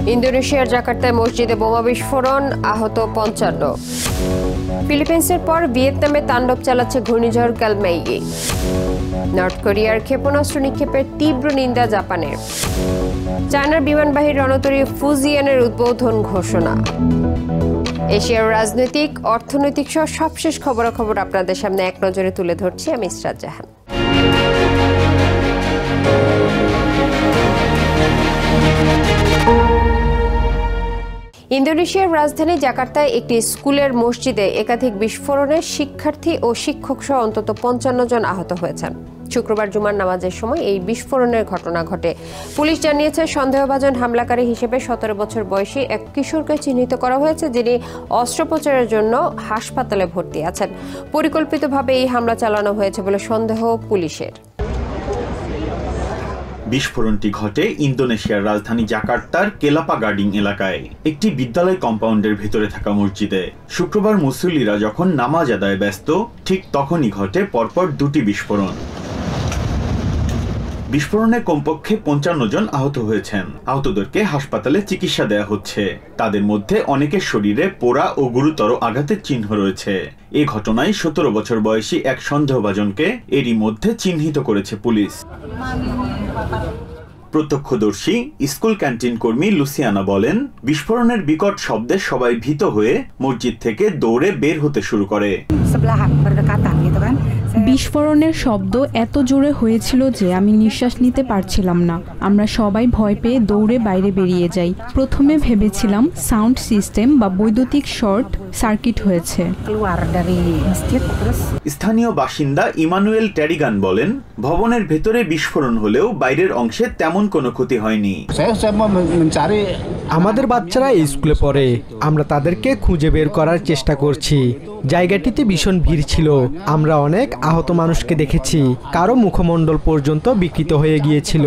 ইন্দোনেশিয়ার জাকার্তায় মসজিদে বোমা বিস্ফোরণ, আহত ৫৫। ফিলিপিন্সের পর ভিয়েতনামে তাণ্ডব চালাচ্ছে ঘূর্ণিঝড় ক্যালমেইগি। নর্থ কোরিয়ার ক্ষেপণাস্ত্র নিক্ষেপের তীব্র নিন্দা জাপানের। চায়নার বিমানবাহী রণতরী ফুজিয়ানের উদ্বোধন ঘোষণা। এশিয়ার রাজনৈতিক, অর্থনৈতিক সহ সবশেষ খবরাখবর আপনাদের সামনে এক নজরে তুলে ধরছি আমি ইসরাত জাহান। ইন্দোনেশিয়ার রাজধানী জাকার্তায় একটি স্কুলের মসজিদে একাধিক বিস্ফোরণে শিক্ষার্থী ও শিক্ষক সহ অন্তত ৫৫ জন আহত হয়েছেন। শুক্রবার জুমার নামাজের সময় এই বিস্ফোরণের ঘটনা ঘটে। পুলিশ জানিয়েছে সন্দেহভাজন হামলাকারী হিসেবে ১৭ বছর বয়সী এক কিশোরকে চিহ্নিত করা হয়েছে, যিনি অস্ত্রোপচারের জন্য হাসপাতালে ভর্তি আছেন। পরিকল্পিতভাবে এই হামলা চালানো হয়েছে বলে সন্দেহ পুলিশের। বিস্ফোরণটি ঘটে ইন্দোনেশিয়ার রাজধানী জাকার্তার কেলাপা গার্ডিং এলাকায় একটি বিদ্যালয় কম্পাউন্ডের ভেতরে থাকা মসজিদে। শুক্রবার মুসল্লিরা যখন নামাজ আদায়ে ব্যস্ত, ঠিক তখনই ঘটে পরপর দুটি বিস্ফোরণ। বিস্ফোরণে কমপক্ষে ৫৫ জন আহত হয়েছেন। আহতদেরকে হাসপাতালে চিকিৎসা দেয়া হচ্ছে। তাদের মধ্যে অনেকের শরীরে পোড়া ও গুরুতর আঘাতের চিহ্ন রয়েছে। এ ঘটনায় ১৭ বছর বয়সী এক সন্দেহভাজনকে এরই মধ্যে চিহ্নিত করেছে পুলিশ। প্রত্যক্ষদর্শী স্কুল ক্যান্টিন কর্মী লুসিয়ানা বলেন, বিস্ফোরণের বিকট শব্দে সবাই ভীত হয়ে মসজিদ থেকে দৌড়ে বের হতে শুরু করে। বিস্ফোরণের শব্দ এত জোরে হয়েছিল যে আমি নিঃশ্বাস নিতে পারছিলাম না। আমরা সবাই ভয় পেয়ে দৌড়ে বাইরে বেরিয়ে যাই। প্রথমে ভেবেছিলাম সাউন্ড সিস্টেম বা বৈদ্যুতিক শর্ট সার্কিট হয়েছে। স্থানীয় বাসিন্দা ইমানুয়েল ট্যারিগান বলেন, ভবনের ভেতরে বিস্ফোরণ হলেও বাইরের অংশে তেমন কোনো ক্ষতি হয়নি। আমাদের বাচ্চারা এই স্কুলে পড়ে, আমরা তাদেরকে খুঁজে বের করার চেষ্টা করছি। জায়গাটিতে ভীষণ ভিড় ছিল। আমরা অনেক আহত মানুষকে দেখেছি, কারো মুখমণ্ডল পর্যন্ত বিকৃত হয়ে গিয়েছিল।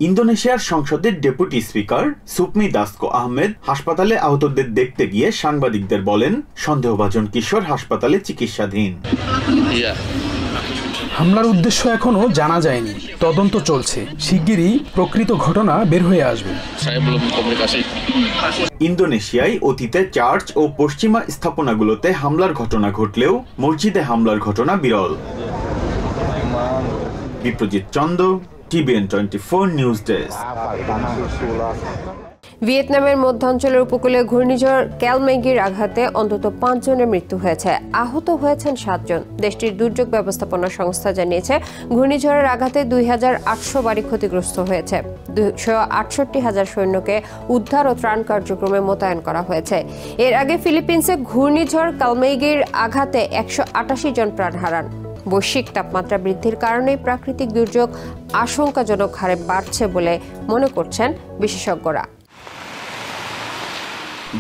ইন্দোনেশিয়ার সংসদের ডেপুটি স্পিকার সুপমি দাসকো আহমেদ হাসপাতালে আহতদের দেখতে গিয়ে সাংবাদিকদের বলেন, সন্দেহভাজন কিশোর হাসপাতালে চিকিৎসাধীন। হামলার উদ্দেশ্য এখনো জানা যায়নি, তদন্ত চলছে। শিগগিরই প্রকৃত ঘটনা বের হয়ে আসবে। ইন্দোনেশিয়ায় অতীতে চার্চ ও পশ্চিমা স্থাপনাগুলোতে হামলার ঘটনা ঘটলেও মসজিদে হামলার ঘটনা বিরল। Biprajit Chanda, TVN24 news desk. ভিয়েতনামের মধ্যাঞ্চলের উপকূলে ঘূর্ণিঝড় ক্যালমেইগির আঘাতে অন্তত ৫ জনের মৃত্যু হয়েছে, আহত হয়েছেন ৭ জন। দেশটির দুর্যোগ ব্যবস্থাপনা সংস্থা জানিয়েছে, ঘূর্ণিঝড়ের আঘাতে ২৮০০ বাড়ি ক্ষতিগ্রস্ত হয়েছে। ২৬৮,০০০ সৈন্যকে উদ্ধার ও ত্রাণ কার্যক্রমে মোতায়েন করা হয়েছে। এর আগে ফিলিপিন্সে ঘূর্ণিঝড় ক্যালমেইগির আঘাতে ১৮৮ জন প্রাণ হারান। বৈশ্বিক তাপমাত্রা বৃদ্ধির কারণেই প্রাকৃতিক দুর্যোগ আশঙ্কাজনক হারে বাড়ছে বলে মনে করছেন বিশেষজ্ঞরা।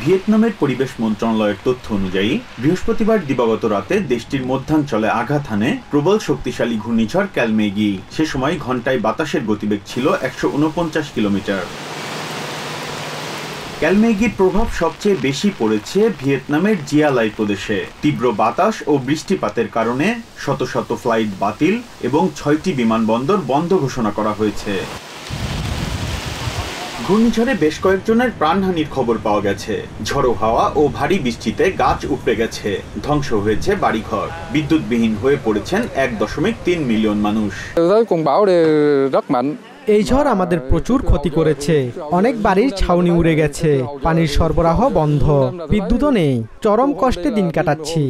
ভিয়েতনামের পরিবেশ মন্ত্রণালয়ের তথ্য অনুযায়ী বৃহস্পতিবার দিবাগত রাতে দেশটির মধ্যাঞ্চলে আঘাত হানে প্রবল শক্তিশালী ঘূর্ণিঝড় ক্যালমেইগি। সে সময় ঘন্টায় বাতাসের গতিবেগ ছিল ১৪৯ কিলোমিটার। ক্যালমেইগির প্রভাব সবচেয়ে বেশি পড়েছে ভিয়েতনামের জিয়ালাই প্রদেশে। তীব্র বাতাস ও বৃষ্টিপাতের কারণে শত শত ফ্লাইট বাতিল এবং ৬টি বিমানবন্দর বন্ধ ঘোষণা করা হয়েছে। ঘূর্ণিঝড়ে বেশ কয়েকজনের প্রাণহানির খবর পাওয়া গেছে। ঝড়ো হাওয়া ও ভারী বৃষ্টিতে গাছ উপড়ে গেছে, ধ্বংস হয়েছে বাড়িঘর, বিদ্যুৎবিহীন হয়ে পড়েছেন ১.৩ মিলিয়ন মানুষ। এই ঝড় আমাদের প্রচুর ক্ষতি করেছে। অনেক বাড়ির ছাউনি উড়ে গেছে, পানির সরবরাহ বন্ধ, বিদ্যুৎও নেই। চরম কষ্টে দিন কাটাচ্ছি।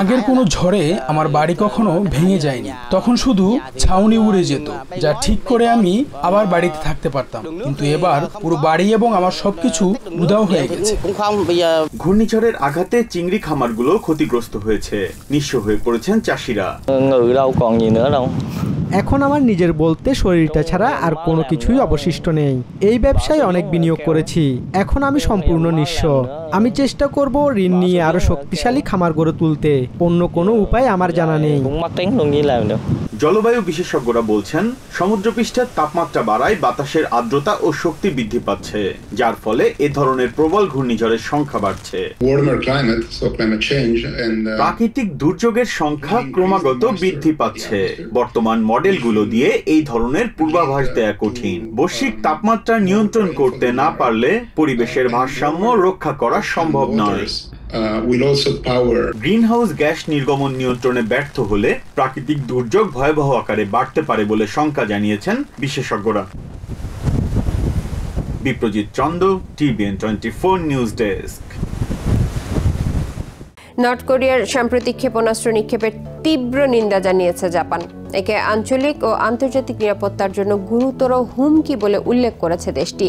আগের কোনো ঝড়ে আমার বাড়ি কখনো ভেঙে যায়নি, তখন শুধু ছাউনি উড়ে যেত, যা ঠিক করে আমি আবার বাড়িতে থাকতে পারতাম। কিন্তু এবার পুরো বাড়ি এবং আমার সবকিছু উধাও হয়ে গেছে। ঘূর্ণিঝড়ের আঘাতে চিংড়ি খামারগুলো ক্ষতিগ্রস্ত হয়েছে, নিঃস্ব হয়ে পড়েছেন চাষিরা। এখন আমার নিজের বলতে শরীরটা ছাড়া আর কোনো কিছুই অবশিষ্ট নেই। এই ব্যবসায় অনেক বিনিয়োগ করেছি, এখন আমি সম্পূর্ণ নিঃস্ব। আমি চেষ্টা করব ঋণ নিয়ে আরো শক্তিশালী খামার গড়ে তুলতে। অন্য কোনো উপায় আমার জানা নেই। জলবায়ু বিশেষজ্ঞরা বলছেন, সমুদ্রপৃষ্ঠের তাপমাত্রা বাড়ায় বাতাসের আর্দ্রতা ও শক্তি বৃদ্ধি পাচ্ছে, যার ফলে এ ধরনের প্রবল ঘূর্ণিঝড়ের সংখ্যা বাড়ছে। প্রাকৃতিক দুর্যোগের সংখ্যা ক্রমাগত বৃদ্ধি পাচ্ছে। বর্তমান মডেলগুলো দিয়ে এই ধরনের পূর্বাভাস দেয়া কঠিন। বৈশ্বিক তাপমাত্রা নিয়ন্ত্রণ করতে না পারলে পরিবেশের ভারসাম্য রক্ষা করা সম্ভব নয়। গ্রিনহাউস গ্যাস নির্গমন নিয়ন্ত্রণে ব্যর্থ হলে প্রাকৃতিক দুর্যোগ ভয়াবহ আকারে বাড়তে পারে বলে শঙ্কা জানিয়েছেন বিশেষজ্ঞরা। Biprajit Chanda, TVN 24 news desk. North কোরিয়ার সাম্প্রতিক ক্ষেপণাস্ত্র নিক্ষেপের তীব্র নিন্দা জানিয়েছে জাপান। একে আঞ্চলিক ও আন্তর্জাতিক নিরাপত্তার জন্য গুরুতর হুমকি বলে উল্লেখ করেছে দেশটি।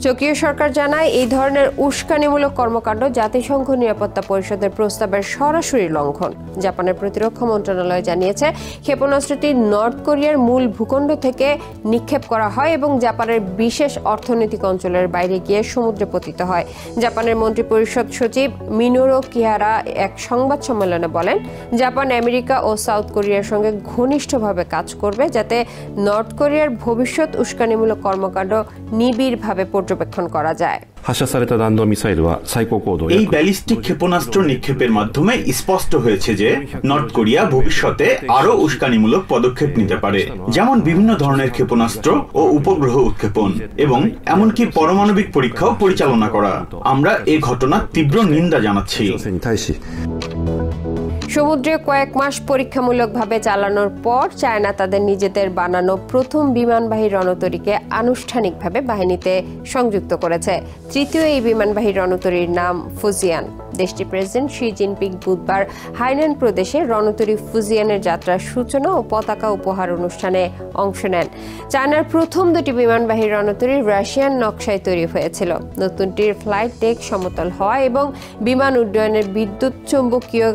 টোকিও সরকার জানায়, এই ধরনের উস্কানিমূলক কর্মকাণ্ড জাতিসংঘ নিরাপত্তা পরিষদের প্রস্তাবের সরাসরি লঙ্ঘন। জাপানের প্রতিরক্ষা মন্ত্রণালয় জানিয়েছে, ক্ষেপণাস্ত্রটি নর্থ কোরিয়ার মূল ভূখণ্ড থেকে নিক্ষেপ করা হয় এবং জাপানের বিশেষ অর্থনৈতিক অঞ্চলের বাইরে গিয়ে সমুদ্রে পতিত হয়। জাপানের মন্ত্রিপরিষদ সচিব মিনোরু কিহারা এক সংবাদ সম্মেলনে বলেন, জাপান আমেরিকা ও সাউথ কোরিয়ার সঙ্গে ঘনিষ্ঠভাবে কাজ করবে যাতে নর্থ কোরিয়ার ভবিষ্যৎ উস্কানিমূলক কর্মকাণ্ড নিবিড়ভাবে পর্যবেক্ষণ করা যায়। এই ব্যালিস্টিক ক্ষেপণাস্ত্র নিক্ষেপের মাধ্যমে স্পষ্ট হয়েছে যে নর্থ কোরিয়া ভবিষ্যতে আরো উস্কানিমূলক পদক্ষেপ নিতে পারে, যেমন বিভিন্ন ধরনের ক্ষেপণাস্ত্র ও উপগ্রহ উৎক্ষেপণ এবং এমনকি পারমাণবিক পরীক্ষাও পরিচালনা করা। আমরা এই ঘটনার তীব্র নিন্দা জানাচ্ছি। সমুদ্রে কয়েক মাস পরীক্ষামূলকভাবে চালানোর পর চায়না তাদের নিজেদের বানানো প্রথম বিমানবাহী রণতরীকে আনুষ্ঠানিকভাবে বাহিনীতে সংযুক্ত করেছে। তৃতীয় এই বিমানবাহী রণতরীর নাম ফুজিয়ান। দেশটির প্রেসিডেন্ট শি জিনপিং বুধবার হাইনান প্রদেশে রণতরী ফুজিয়ানের যাত্রার সূচনা ও পতাকা উপহার অনুষ্ঠানে অংশ নেন। চায়নার প্রথম দুটি বিমানবাহী রণতরী রাশিয়ান নকশায় তৈরি হয়েছিল। নতুনটির ফ্লাইট ডেক সমতল হওয়া এবং বিমান উড্ডয়নের বিদ্যুৎ চৌম্বকীয়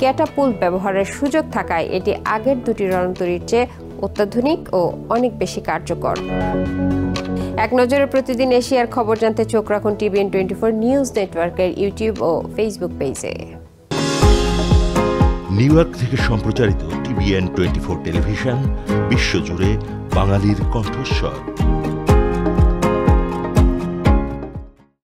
ক্যাটাপুল্ট ব্যবহারের সুযোগ থাকায় এটি আগের দুটি রণতরীর চেয়ে অত্যাধুনিক ও অনেক বেশি কার্যকর। এক নজরে প্রতিদিন এশিয়ার খবর জানতে চোখ রাখুন TVN 24 নিউজ নেটওয়ার্কের ইউটিউব ও ফেসবুক পেজে। নিউ ইয়র্ক থেকে সম্প্রচারিত TVN 24 টেলিভিশন বিশ্বজুড়ে বাঙালির কণ্ঠস্বর।